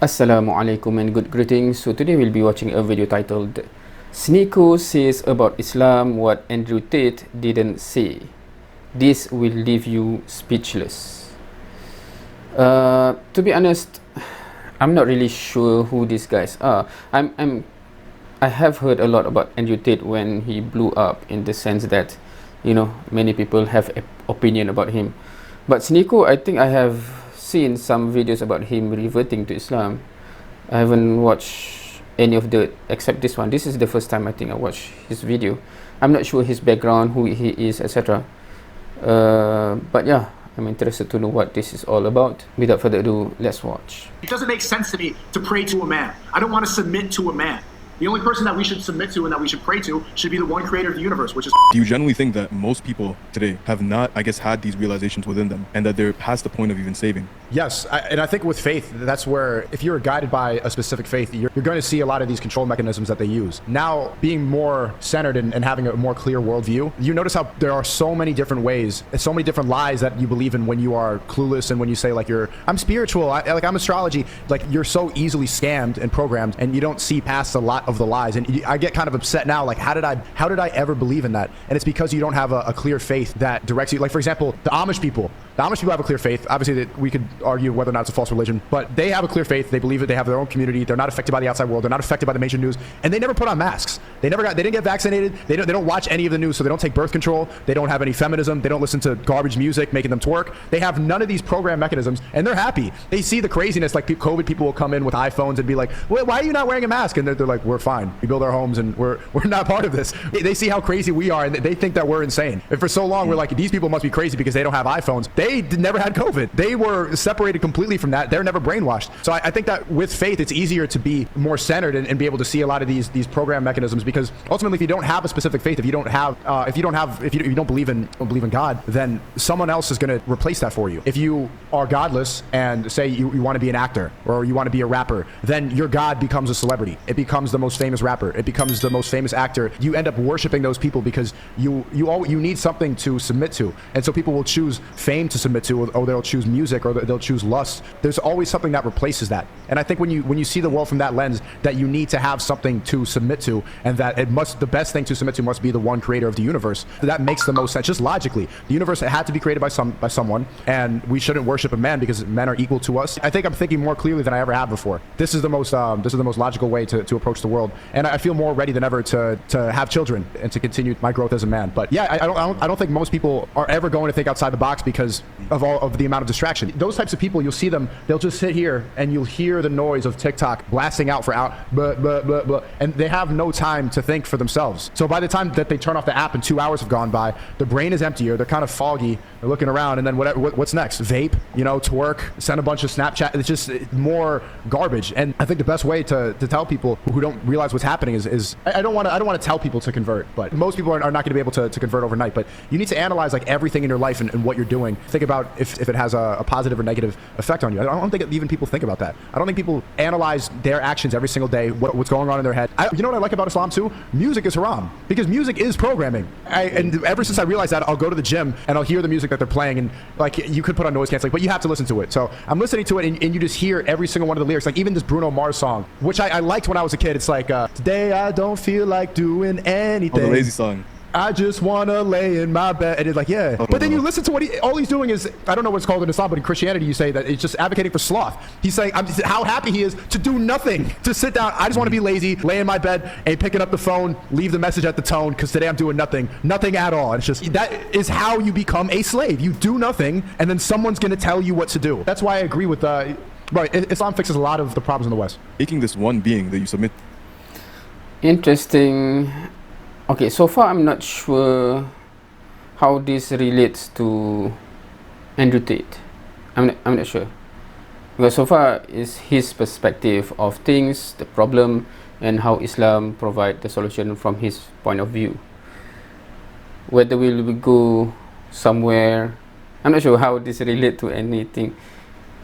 Assalamualaikum and good greetings. So today we'll be watching a video titled Sneako says about Islam what Andrew Tate didn't say. This will leave you speechless. To be honest, I'm not really sure who these guys are. I have heard a lot about Andrew Tate when he blew up, in the sense that, you know, many people have an opinion about him. But Sneako, I think I have seen some videos about him reverting to Islam. I haven't watched any of the except this one. This is the first time I think I watched his video. I'm not sure his background, who he is, etc. But yeah, I'm interested to know what this is all about. Without further ado, let's watch. It doesn't make sense to me to pray to a man. I don't want to submit to a man. The only person that we should submit to and that we should pray to should be the one creator of the universe, which is... Do you generally think that most people today have not, I guess, had these realizations within them and that they're past the point of even saving? Yes, and I think with faith, that's where if you're guided by a specific faith, you're going to see a lot of these control mechanisms that they use. Now, being more centered and having a more clear worldview, you notice how there are so many different ways, so many different lies that you believe in when you are clueless and when you say, like, I'm spiritual, I'm astrology, like, you're so easily scammed and programmed and you don't see past a lot of the lies. And I get kind of upset now, like, how did I ever believe in that? And it's because you don't have a clear faith that directs you. Like, for example, the Amish people have a clear faith. Obviously, we could argue whether or not it's a false religion, but they have a clear faith. They believe it. They have their own community. They're not affected by the outside world. They're not affected by the major news, and they never put on masks. They didn't get vaccinated. They don't watch any of the news, so they don't take birth control. They don't have any feminism. They don't listen to garbage music making them twerk. They have none of these program mechanisms, and they're happy. They see the craziness, like COVID people will come in with iPhones and be like, why are you not wearing a mask? And they're like, we're fine. We build our homes and we're not part of this. They see how crazy we are and they think that we're insane. And for so long, we're like, these people must be crazy because they don't have iPhones. They never had COVID. They were separated completely from that. They're never brainwashed. So I think that with faith, it's easier to be more centered and be able to see a lot of these program mechanisms, because ultimately, if you don't have a specific faith, if you don't believe in God, then someone else is going to replace that for you. If you are godless and say you want to be an actor or you want to be a rapper, then your God becomes a celebrity. It becomes the most famous rapper. It becomes the most famous actor. You end up worshiping those people because you need something to submit to. And so people will choose fame to submit to, or they'll choose music, or they'll choose lust. There's always something that replaces that. And I think when you see the world from that lens, that you need to have something to submit to, and that the best thing to submit to must be the one creator of the universe. That makes the most sense, just logically. The universe had to be created by someone, and we shouldn't worship a man because men are equal to us. I think I'm thinking more clearly than I ever have before. This is the most logical way to approach the world, and I feel more ready than ever to have children and to continue my growth as a man. But yeah, I don't think most people are ever going to think outside the box because of all of the amount of distraction. Those types of people, you'll see them, they'll just sit here and you'll hear the noise of TikTok blasting out blah, and they have no time to think for themselves. So by the time that they turn off the app and 2 hours have gone by, the brain is emptier, they're kind of foggy, they're looking around, and then what's next? Vape, twerk, send a bunch of Snapchat. It's just more garbage. And I think the best way to tell people who don't realize what's happening is I don't want to tell people to convert, but most people are not going to be able to convert overnight. But you need to analyze, like, everything in your life and what you're doing. Think about if it has a positive or negative effect on you. I don't think even people think about that. I don't think people analyze their actions every single day, what's going on in their head. You know what I like about Islam too? Music is haram, because music is programming. And ever since I realized that, I'll go to the gym and I'll hear the music that they're playing, and like, you could put on noise canceling, but you have to listen to it. So I'm listening to it, and you just hear every single one of the lyrics. Like, even this Bruno Mars song, which I liked when I was a kid. It's like, today I don't feel like doing anything. Oh, the lazy song. I just want to lay in my bed. And it's like, yeah. But then you listen to all he's doing is, I don't know what it's called in Islam, but in Christianity, you say that it's just advocating for sloth. He's saying how happy he is to do nothing, to sit down. I just want to be lazy, lay in my bed, and picking up the phone, leave the message at the tone, because today I'm doing nothing at all. And it's just, that is how you become a slave. You do nothing, and then someone's going to tell you what to do. That's why I agree with, right, Islam fixes a lot of the problems in the West. Making this one being that you submit. Interesting. Okay, so far I'm not sure how this relates to Andrew Tate. I'm not sure, because so far is his perspective of things, the problem, and how Islam provide the solution from his point of view. Whether we will go somewhere, I'm not sure how this relate to anything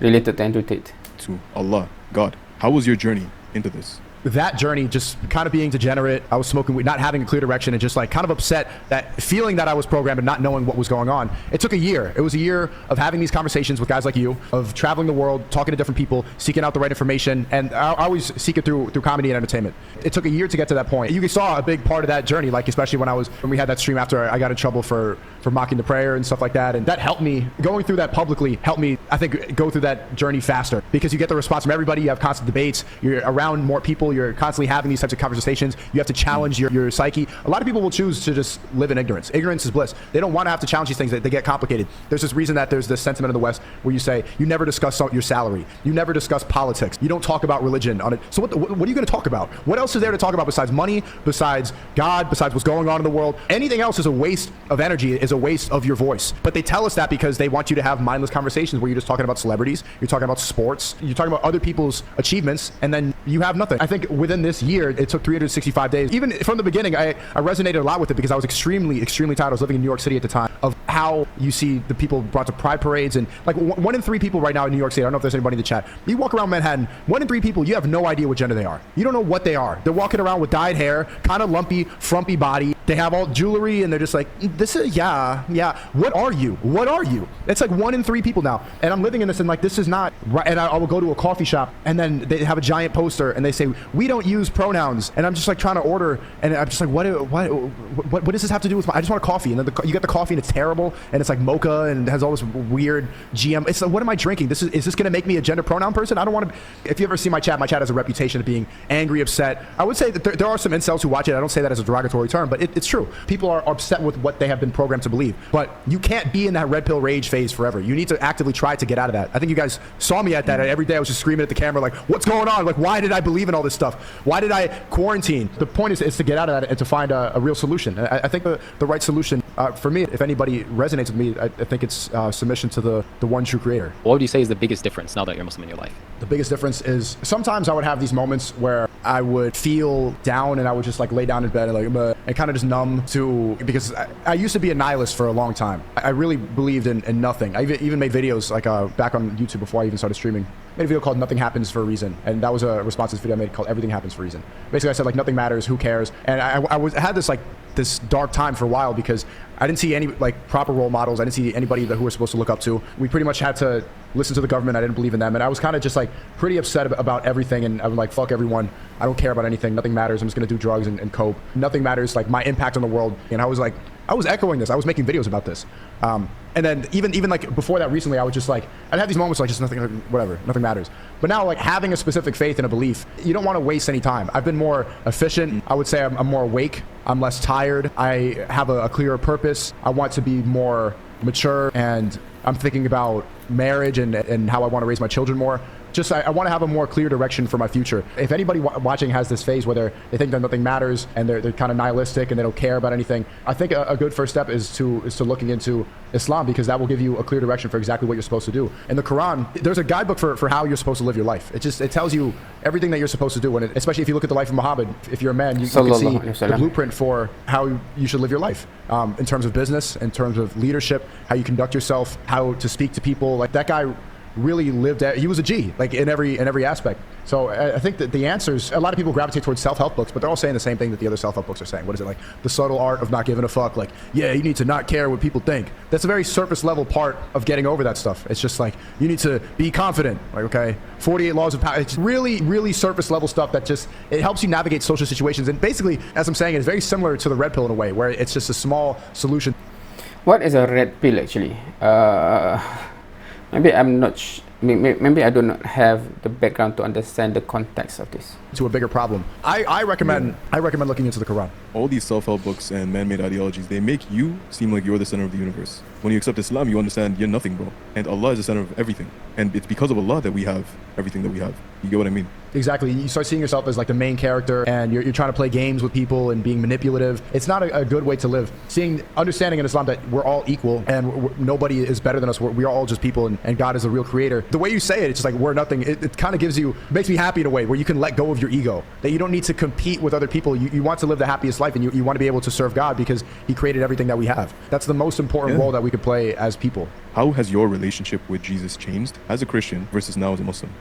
related to Andrew Tate. To Allah, God, how was your journey into this? that journey, just kind of being degenerate. I was smoking weed, not having a clear direction, and just like kind of upset, that feeling that I was programmed and not knowing what was going on. It took a year. It was a year of having these conversations with guys like you, of traveling the world, talking to different people, seeking out the right information, and I always seek it through comedy and entertainment. It took a year to get to that point. You saw a big part of that journey, like especially when we had that stream after I got in trouble for mocking the prayer and stuff like that, and that helped me. Going through that publicly helped me, I think, go through that journey faster, because you get the response from everybody. You have constant debates. You're around more people. You're constantly having these types of conversations. You have to challenge your psyche. A lot of people will choose to just live in ignorance. Ignorance is bliss. They don't want to have to challenge these things. They get complicated. There's this reason that there's this sentiment in the West where you say you never discuss your salary. You never discuss politics. You don't talk about religion on it. So what are you going to talk about? What else is there to talk about besides money, besides God, besides what's going on in the world? Anything else is a waste of energy, is a waste of your voice. But they tell us that because they want you to have mindless conversations where you're just talking about celebrities, you're talking about sports, you're talking about other people's achievements, and then you have nothing. I think within this year, it took 365 days. Even from the beginning, I resonated a lot with it because I was extremely tired. I was living in New York City at the time, of how you see the people brought to pride parades, and like 1 in 3 people right now in New York City, I don't know if there's anybody in the chat, you walk around Manhattan, 1 in 3 people, you have no idea what gender they are. You don't know what they are. They're walking around with dyed hair, kind of lumpy, frumpy body. They have all jewelry, and they're just like, this is, yeah. What are you? What are you? It's like 1 in 3 people now. And I'm living in this, and like, this is not right. And I will go to a coffee shop, and then they have a giant poster, and they say, we don't use pronouns. And I'm just like trying to order, and I'm just like, what does this have to do with I just want a coffee. And then you get the coffee, and it's terrible, and it's like mocha, and it has all this weird GM. It's like, what am I drinking? Is this going to make me a gender pronoun person? I don't want to. If you ever see my chat has a reputation of being angry, upset. I would say that there are some incels who watch it. I don't say that as a derogatory term, but it's true. People are upset with what they have been programmed to believe. But you can't be in that red pill rage phase forever. You need to actively try to get out of that. I think you guys saw me at that. Every day I was just screaming at the camera like, what's going on? Like, why did I believe in all this stuff? Why did I quarantine? The point is to get out of that and to find a real solution. I think the right solution for me, if anybody resonates with me, I think it's submission to the one true creator. What would you say is the biggest difference now that you're Muslim in your life? The biggest difference is sometimes I would have these moments where I would feel down, and I would just like lay down in bed and kind of just numb to, because I used to be a nihilist for a long time. I really believed in nothing. I even made videos like back on YouTube before I even started streaming. Made a video called Nothing Happens for a Reason, and that was a response to this video I made called Everything Happens for a Reason. Basically I said like nothing matters, who cares? And I had this dark time for a while because I didn't see any like proper role models. I didn't see anybody who we're supposed to look up to. We pretty much had to listen to the government. I didn't believe in them, and I was kind of just like pretty upset about everything, and I was like, fuck everyone. I don't care about anything. Nothing matters. I'm just gonna do drugs and cope. Nothing matters, like my impact on the world. And I was echoing this. I was making videos about this. And then even like before that recently, I was just like, I'd have these moments like just nothing, whatever, nothing matters. But now like having a specific faith and a belief, you don't want to waste any time. I've been more efficient. I would say I'm more awake. I'm less tired. I have a clearer purpose. I want to be more mature, and I'm thinking about marriage and how I want to raise my children more. Just I want to have a more clear direction for my future. If anybody watching has this phase where they think that nothing matters and they're kind of nihilistic and they don't care about anything, I think a good first step is to looking into Islam, because that will give you a clear direction for exactly what you're supposed to do. In the Quran, there's a guidebook for how you're supposed to live your life. It tells you everything that you're supposed to do, and especially if you look at the life of Muhammad, if you're a man, you can see the blueprint for how you should live your life, in terms of business, in terms of leadership, how you conduct yourself, how to speak to people. Like that guy really lived he was a G, like in every aspect. So I think that the answers, a lot of people gravitate towards self-help books, but they're all saying the same thing that the other self-help books are saying. What is it, like the subtle art of not giving a fuck? Like, yeah, you need to not care what people think. That's a very surface level part of getting over that stuff. It's just like, you need to be confident. Like, okay, 48 laws of power. It's really surface level stuff that just, it helps you navigate social situations. And basically, as I'm saying, it's very similar to the red pill in a way, where it's just a small solution. What is a red pill actually? Maybe I'm not. Maybe I do not have the background to understand the context of this. To a bigger problem. I recommend looking into the Quran. All these self-help books and man-made ideologies, they make you seem like you're the center of the universe. When you accept Islam, you understand you're nothing, bro. And Allah is the center of everything. And it's because of Allah that we have everything that we have. You get what I mean? Exactly. You start seeing yourself as like the main character, and you're trying to play games with people and being manipulative. It's not a good way to live. Understanding in Islam that we're all equal and nobody is better than us. We are all just people, and God is the real creator. The way you say it's just like we're nothing. It kind of makes me happy in a way where you can let go of your ego. That you don't need to compete with other people. You want to live the happiest life, and you want to be able to serve God because He created everything that we have. That's the most important role that we could play as people. How has your relationship with Jesus changed as a Christian versus now as a Muslim?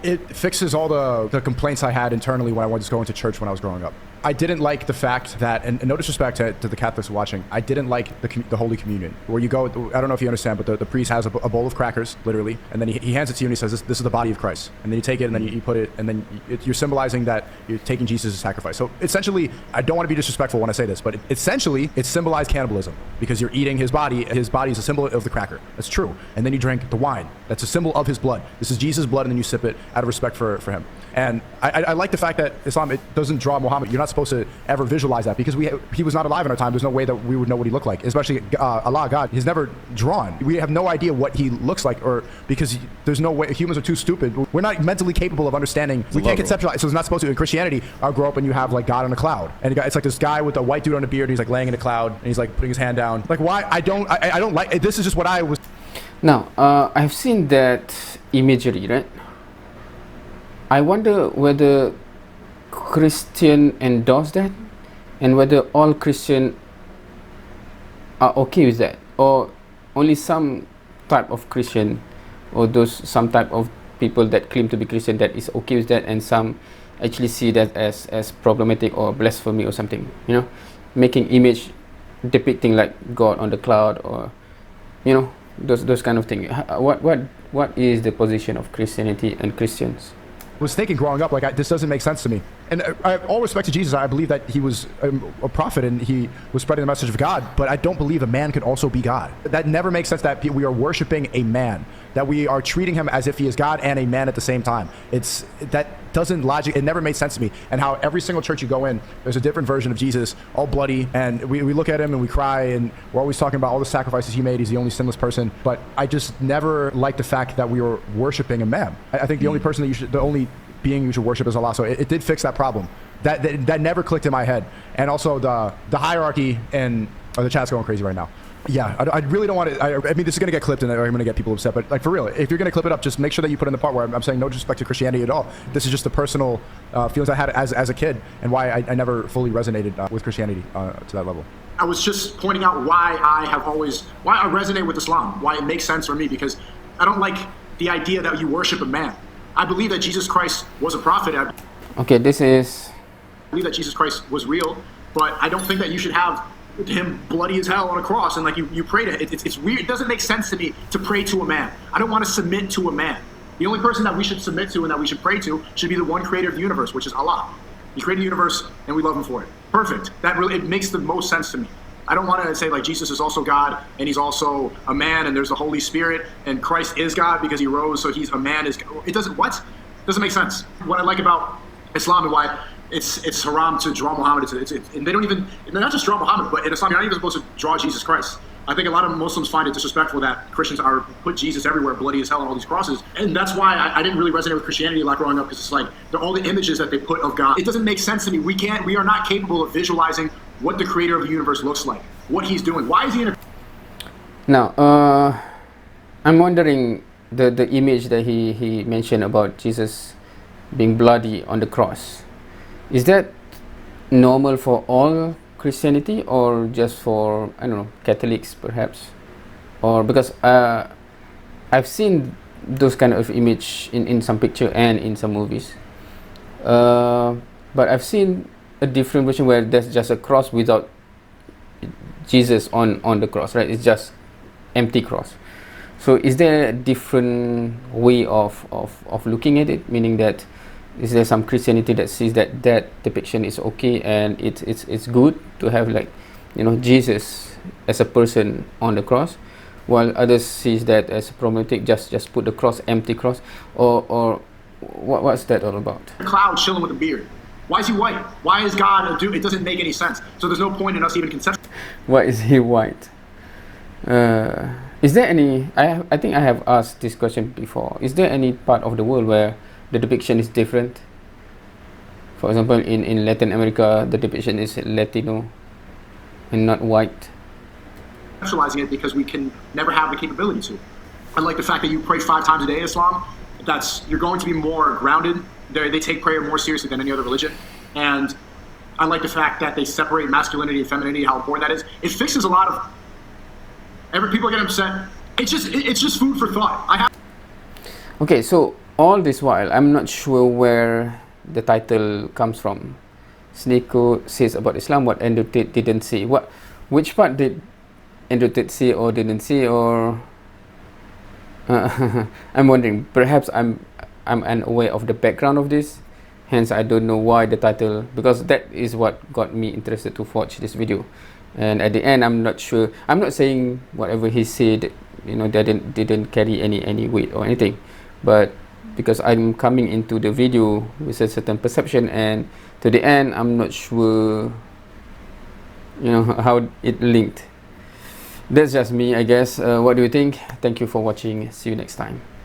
It fixes all the complaints I had internally when I was going to church when I was growing up. I didn't like the fact that, and no disrespect to the Catholics watching, I didn't like the Holy Communion, where you go, I don't know if you understand, but the priest has a bowl of crackers, literally, and then he hands it to you and he says, this is the body of Christ. And then you take it and then you put it, and then you're symbolizing that you're taking Jesus' sacrifice. So essentially, I don't want to be disrespectful when I say this, but essentially, it symbolized cannibalism, because you're eating his body. His body is a symbol of the cracker. That's true. And then you drink the wine. That's a symbol of his blood. This is Jesus' blood, and then you sip it out of respect for him. And I like the fact that Islam, it doesn't draw Muhammad. You're not supposed to ever visualize that, because he was not alive in our time. There's no way that we would know what he looked like, especially Allah, God. He's never drawn. We have no idea what he looks like, or because there's no way. Humans are too stupid. We're not mentally capable of understanding. We can't conceptualize. So it's not supposed to. In Christianity, I'll grow up and you have like God on a cloud, and it's like this guy with a white dude on a beard. And he's like laying in a cloud, and he's like putting his hand down. Like, why? I don't like. This is just what I was. Now, I've seen that imagery, right? I wonder whether Christian endorse that, and whether all Christian are okay with that, or only some type of Christian, or some type of people that claim to be Christian that is okay with that, and some actually see that as problematic or blasphemy or something, you know, making image depicting like God on the cloud, or you know, those kind of things. What is the position of Christianity and Christians? Was thinking growing up, like, this doesn't make sense to me. And I have all respect to Jesus. I believe that he was a prophet and he was spreading the message of God, but I don't believe a man could also be God. That never makes sense, that we are worshiping a man, that we are treating him as if he is God and a man at the same time. That doesn't logic. It never made sense to me. And how every single church you go in, there's a different version of Jesus, all bloody, and we look at him and we cry, and we're always talking about all the sacrifices he made. He's the only sinless person. But I just never liked the fact that we were worshiping a man. I think the only person the only being you should worship is Allah. So it did fix that problem. That never clicked in my head. And also the hierarchy, and the chat's going crazy right now. Yeah, I really don't want to. I mean, this is going to get clipped and I'm going to get people upset. But like, for real, if you're going to clip it up, just make sure that you put in the part where I'm saying no disrespect to Christianity at all. This is just the personal feelings I had as a kid, and why I never fully resonated with Christianity to that level. I was just pointing out why I resonate with Islam, why it makes sense for me, because I don't like the idea that you worship a man. I believe that Jesus Christ was a prophet. I believe that Jesus Christ was real, but I don't think that you should have him bloody as hell on a cross and like you pray to it. It's weird. It doesn't make sense to me to pray to a man. I don't want to submit to a man. The only person that we should submit to and that we should pray to should be the one creator of the universe, which is Allah. He created the universe and we love him for it. Perfect. It makes the most sense to me. I don't want to say like Jesus is also God and he's also a man and there's the Holy Spirit and Christ is God because he rose, so he's a man. It doesn't make sense. What I like about Islam and why it's haram to draw Muhammad. And they're not just draw Muhammad, but in Islam you're not even supposed to draw Jesus Christ. I think a lot of Muslims find it disrespectful that Christians put Jesus everywhere, bloody as hell, on all these crosses. And that's why I didn't really resonate with Christianity a lot growing up, because it's like all the images that they put of God. It doesn't make sense to me. We are not capable of visualizing what the creator of the universe looks like, what he's doing. Why is he in a... Now, I'm wondering the image that he mentioned about Jesus being bloody on the cross. Is that normal for all Christianity, or just for, I don't know, Catholics perhaps? Or because I've seen those kind of image in some picture and in some movies, but I've seen a different version where there's just a cross without Jesus on the cross, right? It's just empty cross. So is there a different way of looking at it, meaning that is there some Christianity that sees that depiction is okay and it's good to have, like, you know, Jesus as a person on the cross, while others sees that as problematic, just put the cross, empty cross, or what's that all about? A cloud chilling with a beard. Why is he white? Why is God a dude? It doesn't make any sense. So there's no point in us even conceptualizing. Why is he white? Is there any? I think I have asked this question before. Is there any part of the world where the depiction is different? For example, in Latin America, the depiction is Latino and not white. Conceptualizing it because we can never have the capability to. I like the fact that you pray 5 times a day in Islam. You're going to be more grounded. They take prayer more seriously than any other religion. And I like the fact that they separate masculinity and femininity, how important that is. It fixes a lot of... people get upset. It's just food for thought. Okay, so all this while, I'm not sure where the title comes from. Sneako says about Islam what Andrew Tate didn't say. Which part did Andrew Tate say or didn't say, or I'm wondering. Perhaps I'm unaware of the background of this, hence I don't know why the title, because that is what got me interested to watch this video. And at the end, I'm not sure. I'm not saying whatever he said, you know, didn't carry any weight or anything, but because I'm coming into the video with a certain perception, and to the end, I'm not sure, you know, how it linked. That's just me, I guess. What do you think? Thank you for watching. See you next time.